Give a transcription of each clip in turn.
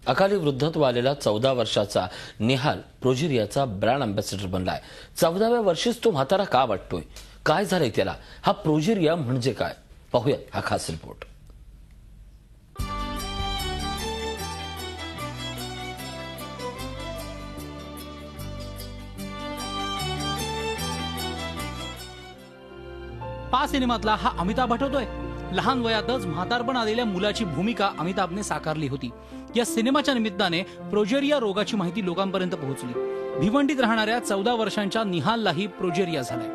अकाली वृद्धत्व आलेला 14 वर्षाचा निहाल प्रोजेरियाचा ब्रँड अँबॅसेडर बनलाय। 14व्या वर्षीच तो म्हातारा का वाटतोय? काय झालंय त्याला? हा प्रोजेरिया म्हणजे काय? पाहूया हा खास रिपोर्ट। पा सिनेमातला हा अमिताभ आठवतोय? लहान वयातच म्हातारपण आलेल्या मुलाची भूमिका अमिताभने साकारली होती। या सिनेमाच्या निमित्ताने प्रोजेरिया रोगाची माहिती लोकांपर्यंत पोहोचली। भिवंडीत राहणाऱ्या 14 वर्षांच्या निहाललाही प्रोजेरिया झालाय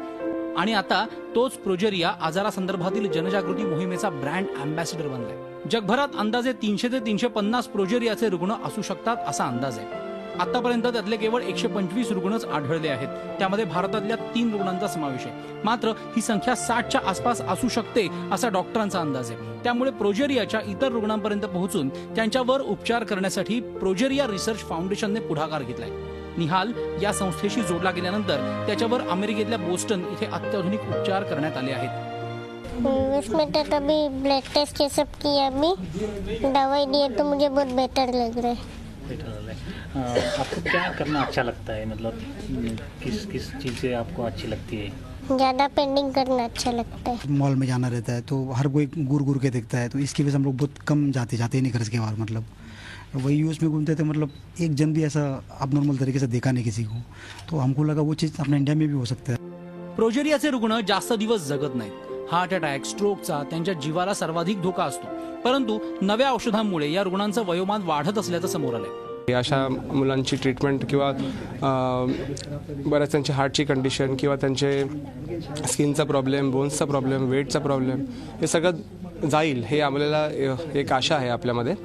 आणि आता तोच प्रोजेरिया आजारासंदर्भातील जनजागृती मोहिमेचा ब्रँड अँबॅसेडर बनलाय। जगभरात अंदाजे 300 ते 350 प्रोजेरियाचे रुग्ण असू शकतात असा अंदाज आहे। आतापर्यंत त्यातले केवळ 125 रुग्णच आढळले आहेत। त्यामध्ये भारतातल्या 3 रुग्णांचा समावेश आहे। मात्र ही संख्या 60च्या आसपास असू शकते असा डॉक्टरांचा अंदाज आहे। त्यामुळे प्रोजेरियाच्या इतर रुग्णांपर्यंत पोहोचून त्यांच्यावर उपचार करण्यासाठी प्रोजेरिया रिसर्च फाउंडेशनने पुढाकार घेतलाय। निहाल या संस्थेशी जोडला गेल्यानंतर त्याच्यावर अमेरिकेतल्या बोस्टन इथे अत्याधुनिक उपचार करण्यात आले आहेत। उसमें तो अभी ब्लड टेस्ट ये सब किया, अभी दवाई दिए तो मुझे बहुत बेटर लग रहा है। आपको क्या करना अच्छा लगता है? मतलब किस किस चीज़ से आपको अच्छी लगती है? ज़्यादा पेंटिंग करना अच्छा लगता है। मॉल में जाना रहता है तो हर कोई घूर घूर के देखता है, तो इसकी वजह से हम लोग बहुत कम जाते ही नहीं घर के बाहर। मतलब वही यूज में घूमते थे, मतलब एक जन भी ऐसा अबनॉर्मल तरीके से देखा नहीं किसी को, तो हमको लगा वो चीज़ अपने इंडिया में भी हो सकता है। प्रोजेरियाचे रुग्ण जास्त दिवस जगत नाहीत। हार्ट अटॅक, स्ट्रोकचा त्यांच्या जीवाला सर्वाधिक धोका असतो, परंतु नव्या औषधांमुळे या रुग्णांचं वयोमान वाढत असल्याचं समोर आलंय। अशा मुलांची ट्रीटमेंट किंवा बऱ्याच त्यांची हार्टची कंडिशन किंवा त्यांचे स्किनचा प्रॉब्लेम, बोन्सचा प्रॉब्लेम, वेटचा प्रॉब्लेम हे सगळं जाईल हे आम्हाला एक आशा आहे आपल्यामध्ये।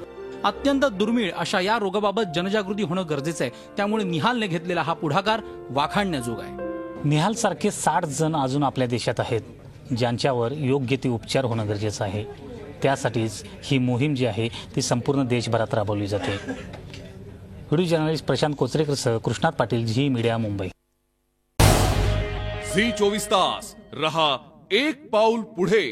अत्यंत दुर्मिळ अशा या रोगाबाबत जनजागृती होणं गरजेचं आहे। त्यामुळे निहालने घेतलेला हा पुढाकार वाखाणण्याजोग आहे। निहाल सारखे 60 जण अजून आपल्या देशात आहेत, ज्यांच्यावर योग्य ते उपचार होणं गरजेचं आहे। त्यासाठीच ही मोहीम जी आहे ती संपूर्ण देशभरात राबवली जाते। व्हिडिओ जर्नलिस्ट प्रशांत कोचरेकरसह Krishnat Patil, Zee media, Mumbai. Zee 24 तास रहा एक पाऊल पुढे।